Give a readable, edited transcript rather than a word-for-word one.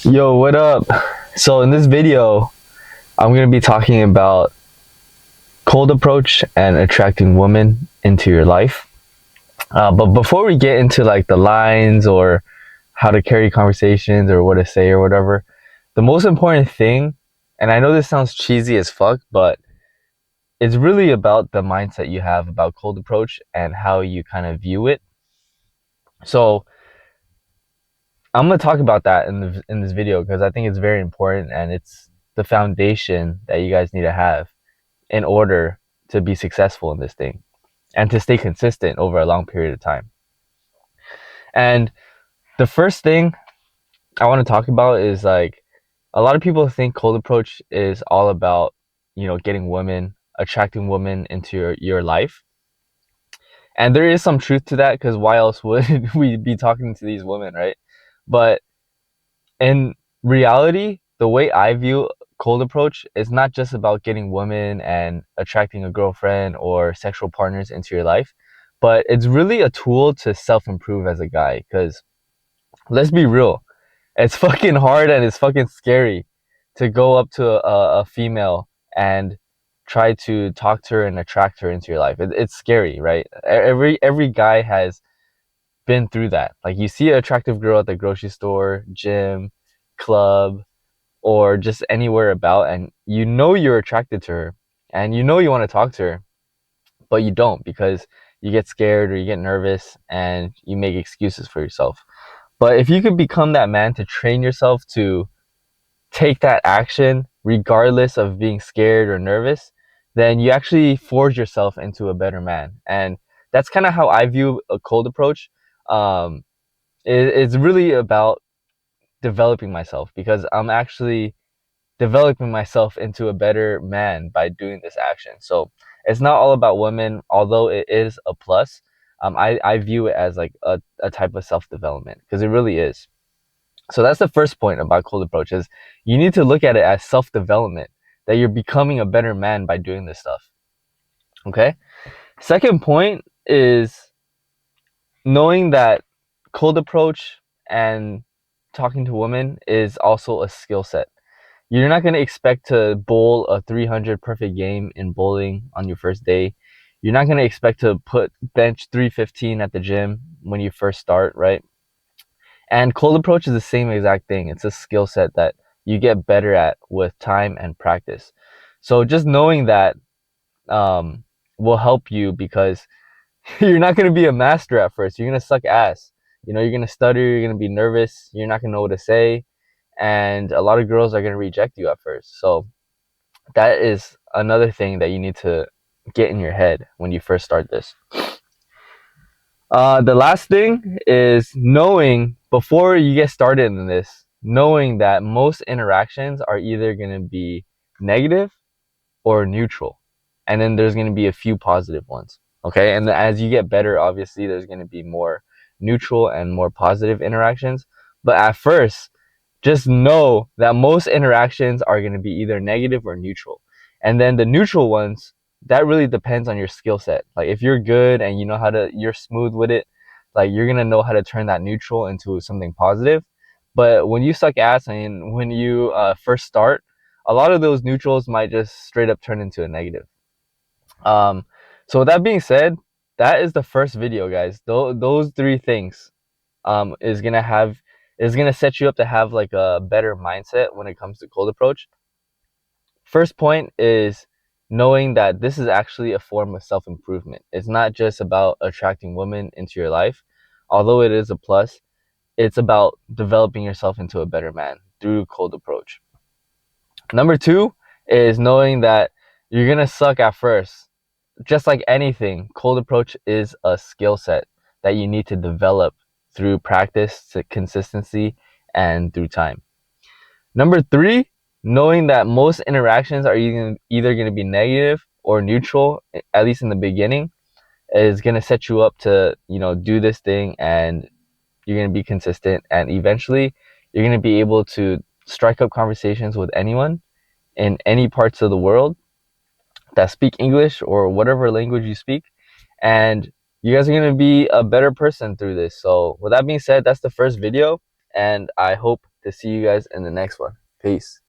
Yo, what up? So in this video, I'm gonna be talking about cold approach and attracting women into your life. But before we get into like the lines or how to carry conversations or what to say or whatever, the most important thing, and I know this sounds cheesy as fuck, but it's really about the mindset you have about cold approach and how you kind of view it. So I'm gonna talk about that in this video because I think it's very important and it's the foundation that you guys need to have in order to be successful in this thing and to stay consistent over a long period of time. And the first thing I want to talk about is like a lot of people think cold approach is all about, getting women, attracting women into your life. And there is some truth to that because why else would we be talking to these women, right? But in reality, the way I view cold approach is not just about getting women and attracting a girlfriend or sexual partners into your life, but it's really a tool to self improve as a guy. Because let's be real, it's fucking hard and it's fucking scary to go up to a female and try to talk to her and attract her into your life. It's scary, right? Every guy has been through that. Like you see an attractive girl at the grocery store, gym, club, or just anywhere about, and you know you're attracted to her and you know you want to talk to her, but you don't because you get scared or you get nervous and you make excuses for yourself. But if you could become that man to train yourself to take that action regardless of being scared or nervous, then you actually forge yourself into a better man. And that's kind of how I view a cold approach. um, it's really about developing myself because I'm actually developing myself into a better man by doing this action. So it's not all about women, although it is a plus. I view it as like a type of self development because it really is. So that's the first point about cold approach is you need to look at it as self development, that you're becoming a better man by doing this stuff. Okay. Second point is knowing that cold approach and talking to women is also a skill set. You're not going to expect to bowl a 300 perfect game in bowling on your first day. You're not going to expect to put bench 315 at the gym when you first start, right? And cold approach is the same exact thing. It's a skill set that you get better at with time and practice. So just knowing that um, will help you because you're not going to be a master at first. You're going to suck ass. You're going to stutter. You're going to be nervous. You're not going to know what to say. And a lot of girls are going to reject you at first. So that is another thing that you need to get in your head when you first start this. The last thing is knowing before you get started in this, knowing that most interactions are either going to be negative or neutral. And then there's going to be a few positive ones. Okay. And as you get better, obviously, there's going to be more neutral and more positive interactions. But at first, just know that most interactions are going to be either negative or neutral. And then the neutral ones, that really depends on your skill set. Like if you're good and you know how to, you're smooth with it, like you're going to know how to turn that neutral into something positive. But when you suck ass and when you first start, a lot of those neutrals might just straight up turn into a negative. Um, so with that being said, that is the first video, guys. Those three things is gonna set you up to have like a better mindset when it comes to cold approach. First point is knowing that this is actually a form of self improvement. It's not just about attracting women into your life, although it is a plus. It's about developing yourself into a better man through cold approach. Number two is knowing that you're gonna suck at first. Just like anything, cold approach is a skill set that you need to develop through practice, to consistency, and through time. Number three, knowing that most interactions are either going to be negative or neutral, at least in the beginning, is going to set you up to, do this thing and you're going to be consistent. And eventually, you're going to be able to strike up conversations with anyone in any parts of the world that speak English or whatever language you speak. And you guys are going to be a better person through this. So with that being said, that's the first video. And I hope to see you guys in the next one. Peace.